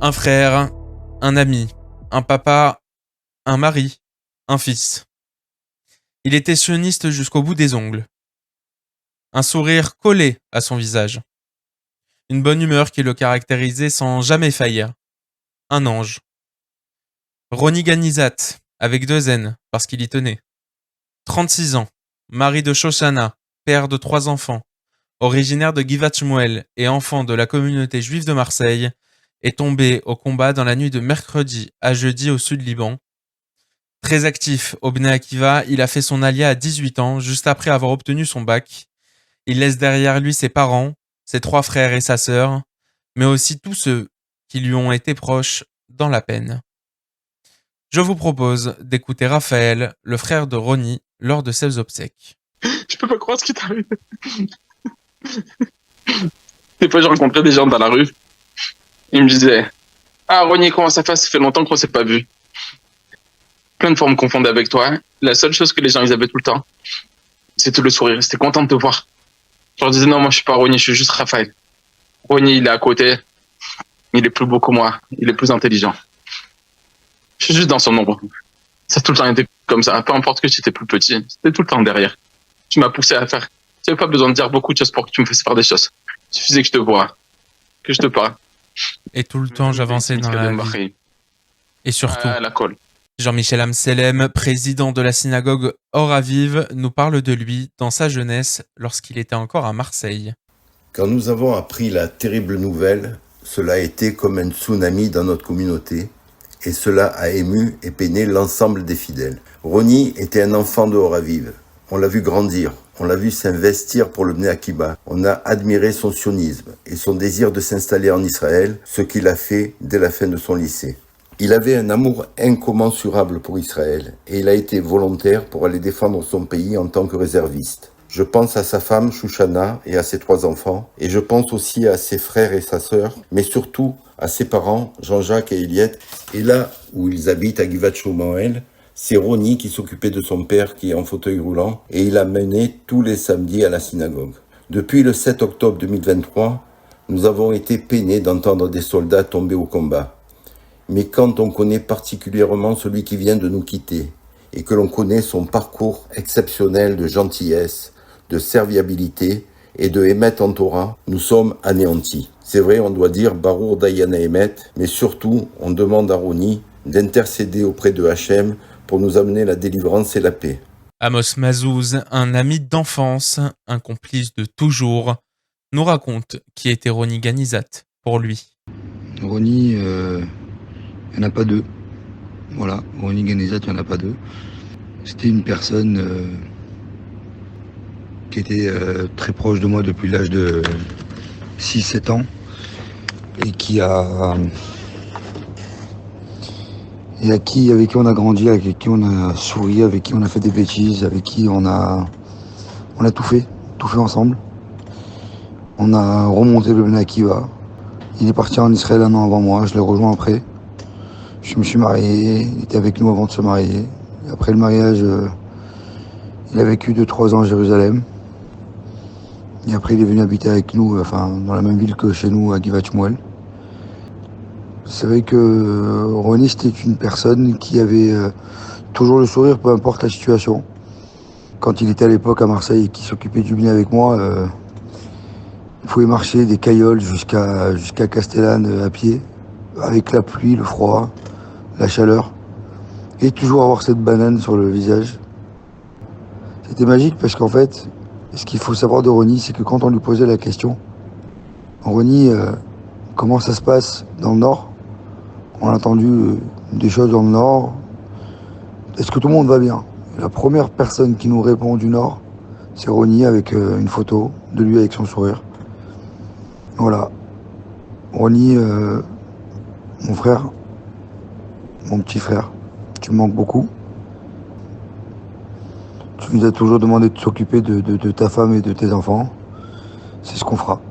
Un frère, un ami, un papa, un mari, un fils. Il était sioniste jusqu'au bout des ongles. Un sourire collé à son visage. Une bonne humeur qui le caractérisait sans jamais faillir. Un ange. Roni Ganizat, avec 2 N, parce qu'il y tenait. 36 ans, mari de Shoshana, père de 3 enfants, originaire de Givat Shmuel et enfant de la communauté juive de Marseille, est tombé au combat dans la nuit de mercredi à jeudi au sud Liban. Très actif au Bnei Akiva, il a fait son alia à 18 ans, juste après avoir obtenu son bac. Il laisse derrière lui ses parents, ses 3 frères et sa sœur, mais aussi tous ceux qui lui ont été proches dans la peine. Je vous propose d'écouter Raphaël, le frère de Roni, lors de ses obsèques. Je peux pas croire ce qui t'arrive. Des fois, j'ai rencontré des gens dans la rue. Ils me disaient « Ah, Roni, comment ça fait longtemps qu'on s'est pas vu. » Plein de fois, on me confondait avec toi. La seule chose que les gens ils avaient tout le temps, c'était le sourire. C'était content de te voir. Je leur disais « Non, moi, je suis pas Roni, je suis juste Raphaël. Roni, il est à côté. Il est plus beau que moi. Il est plus intelligent. Je suis juste dans son ombre. » Ça a tout le temps été comme ça. Peu importe que j'étais plus petit, c'était tout le temps derrière. Tu m'as poussé à faire. Tu n'avais pas besoin de dire beaucoup de choses pour que tu me fasses faire des choses. Il suffisait que je te vois, que je te parle. Et tout le temps, j'avançais dans la vie. Et surtout, la colle. Jean-Michel Amselem, président de la synagogue Or Aviv, nous parle de lui dans sa jeunesse lorsqu'il était encore à Marseille. Quand nous avons appris la terrible nouvelle, cela a été comme un tsunami dans notre communauté et cela a ému et peiné l'ensemble des fidèles. Roni était un enfant de Or Aviv. On l'a vu grandir, on l'a vu s'investir pour le Bnei Akiva. On a admiré son sionisme et son désir de s'installer en Israël, ce qu'il a fait dès la fin de son lycée. Il avait un amour incommensurable pour Israël et il a été volontaire pour aller défendre son pays en tant que réserviste. Je pense à sa femme Shoshana et à ses 3 enfants et je pense aussi à ses frères et sa sœur, mais surtout à ses parents Jean-Jacques et Eliette. Et là où ils habitent à Givat Shmuel, c'est Roni qui s'occupait de son père qui est en fauteuil roulant et il a mené tous les samedis à la synagogue. Depuis le 7 octobre 2023, nous avons été peinés d'entendre des soldats tomber au combat. Mais quand on connaît particulièrement celui qui vient de nous quitter et que l'on connaît son parcours exceptionnel de gentillesse, de serviabilité et de Emet en Torah, nous sommes anéantis. C'est vrai, on doit dire Barour Dayana Emet, mais surtout, on demande à Roni d'intercéder auprès de Hachem pour nous amener la délivrance et la paix. Amos Mazouz, un ami d'enfance, un complice de toujours, nous raconte qui était Roni Ganizat pour lui. Roni, il n'y en a pas 2. Voilà, Roni Ganizat, il n'y en a pas 2. C'était une personne qui était très proche de moi depuis l'âge de 6-7 ans et avec qui on a grandi, avec qui on a souri, avec qui on a fait des bêtises, avec qui on a tout fait ensemble. On a remonté le Bnei Akiva. Il est parti en Israël 1 an avant moi, je l'ai rejoint après. Je me suis marié, il était avec nous avant de se marier. Et après le mariage, il a vécu 2-3 ans à Jérusalem. Et après il est venu habiter avec nous, dans la même ville que chez nous, à Givat Shmuel. C'est vrai que Roni, c'était une personne qui avait toujours le sourire, peu importe la situation. Quand il était à l'époque à Marseille et qu'il s'occupait du Bnei avec moi, il pouvait marcher des cailloles jusqu'à Castellane à pied, avec la pluie, le froid, la chaleur, et toujours avoir cette banane sur le visage. C'était magique parce qu'en fait, ce qu'il faut savoir de Roni, c'est que quand on lui posait la question, Roni, comment ça se passe dans le Nord? On a entendu des choses dans le Nord. Est-ce que tout le monde va bien? La première personne qui nous répond du Nord, c'est Roni avec une photo de lui avec son sourire. Voilà. Roni, mon frère, mon petit frère, tu me manques beaucoup. Tu nous as toujours demandé de s'occuper de ta femme et de tes enfants. C'est ce qu'on fera.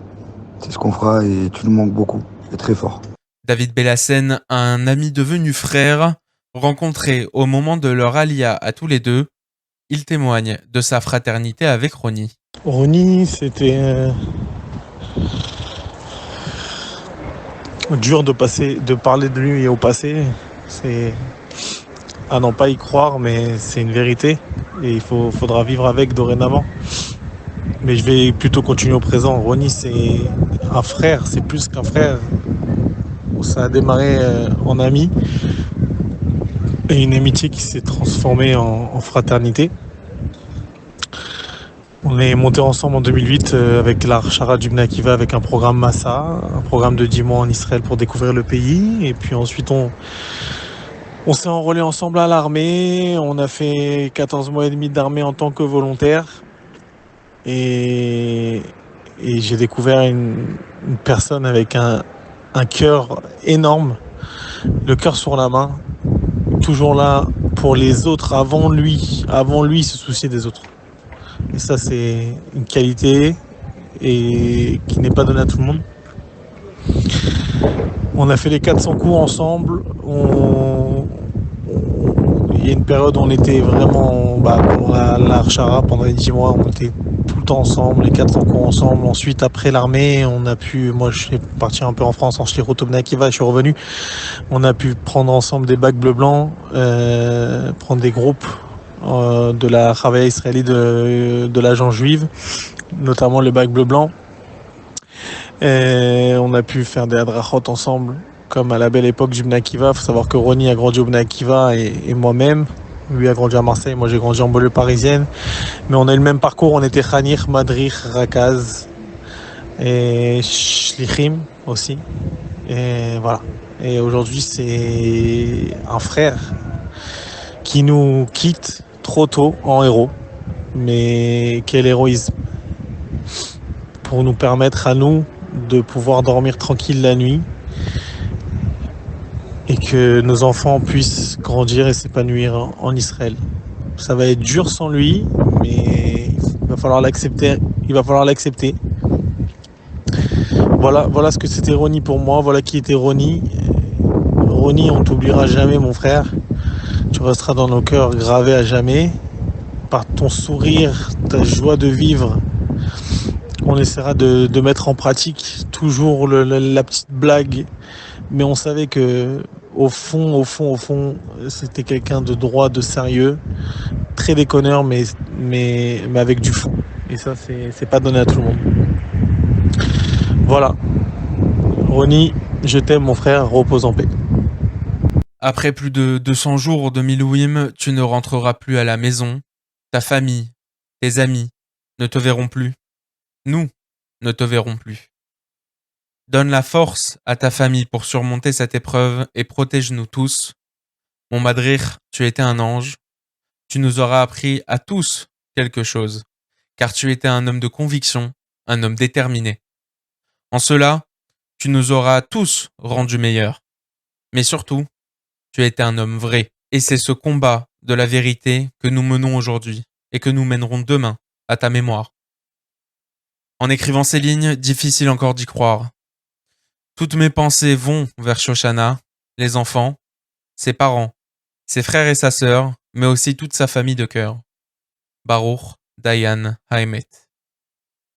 C'est ce qu'on fera et tu nous manques beaucoup et très fort. David Bellassène, un ami devenu frère, rencontré au moment de leur alia à tous les deux, il témoigne de sa fraternité avec Roni. Roni, c'était dur de parler de lui au passé. C'est à n'en pas y croire, mais c'est une vérité. Et faudra vivre avec dorénavant. Mais je vais plutôt continuer au présent. Ronnie, c'est un frère, c'est plus qu'un frère. Ça a démarré en ami et une amitié qui s'est transformée en fraternité. On est monté ensemble en 2008 avec l'Arshara du Bnei Akiva avec un programme Massa, un programme de 10 mois en Israël pour découvrir le pays. Et puis ensuite, on s'est enrôlé ensemble à l'armée. On a fait 14 mois et demi d'armée en tant que volontaire. Et j'ai découvert une personne avec un cœur énorme, le cœur sur la main, toujours là pour les autres avant lui se soucier des autres. Et ça, c'est une qualité et qui n'est pas donnée à tout le monde. On a fait les 400 coups ensemble. Il y a une période où on était vraiment pendant l'Arshara, pendant les 10 mois, on était tout le temps ensemble, les 400 coups ensemble. Ensuite, après l'armée, moi je suis parti un peu en France, en Shlichut au Bnei Akiva, je suis revenu. On a pu prendre ensemble des bacs bleu-blanc, prendre des groupes de la Chavaya israélite de l'agent juive, notamment le bac bleu-blanc. Et on a pu faire des hadrachot ensemble, comme à la belle époque du Bnei Akiva. Il faut savoir que Ronnie a grandi au Bnei Akiva et moi-même. Lui a grandi à Marseille, moi j'ai grandi en banlieue parisienne. Mais on a eu le même parcours, on était Khanir, Madrich, Rakaz et Shlichim aussi. Et voilà. Et aujourd'hui c'est un frère qui nous quitte trop tôt en héros. Mais quel héroïsme! Pour nous permettre à nous de pouvoir dormir tranquille la nuit et que nos enfants puissent grandir et s'épanouir en Israël. Ça va être dur sans lui, mais il va falloir l'accepter. Voilà ce que c'était Ronnie pour moi, voilà qui était Ronnie. Ronnie, on t'oubliera jamais mon frère. Tu resteras dans nos cœurs gravé à jamais. Par ton sourire, ta joie de vivre, on essaiera de mettre en pratique toujours la petite blague, mais on savait que au fond, c'était quelqu'un de droit, de sérieux, très déconneur, mais avec du fond. Et ça, c'est pas donné à tout le monde. Voilà. Ronnie, je t'aime mon frère, repose en paix. Après plus de 200 jours de Milouim, tu ne rentreras plus à la maison. Ta famille, tes amis ne te verront plus. Nous ne te verrons plus. Donne la force à ta famille pour surmonter cette épreuve et protège-nous tous. Mon Madrich, tu étais un ange. Tu nous auras appris à tous quelque chose, car tu étais un homme de conviction, un homme déterminé. En cela, tu nous auras tous rendus meilleurs. Mais surtout, tu étais un homme vrai. Et c'est ce combat de la vérité que nous menons aujourd'hui et que nous mènerons demain à ta mémoire. En écrivant ces lignes, difficile encore d'y croire. Toutes mes pensées vont vers Shoshana, les enfants, ses parents, ses frères et sa sœur, mais aussi toute sa famille de cœur. Baruch Dayan Haemet.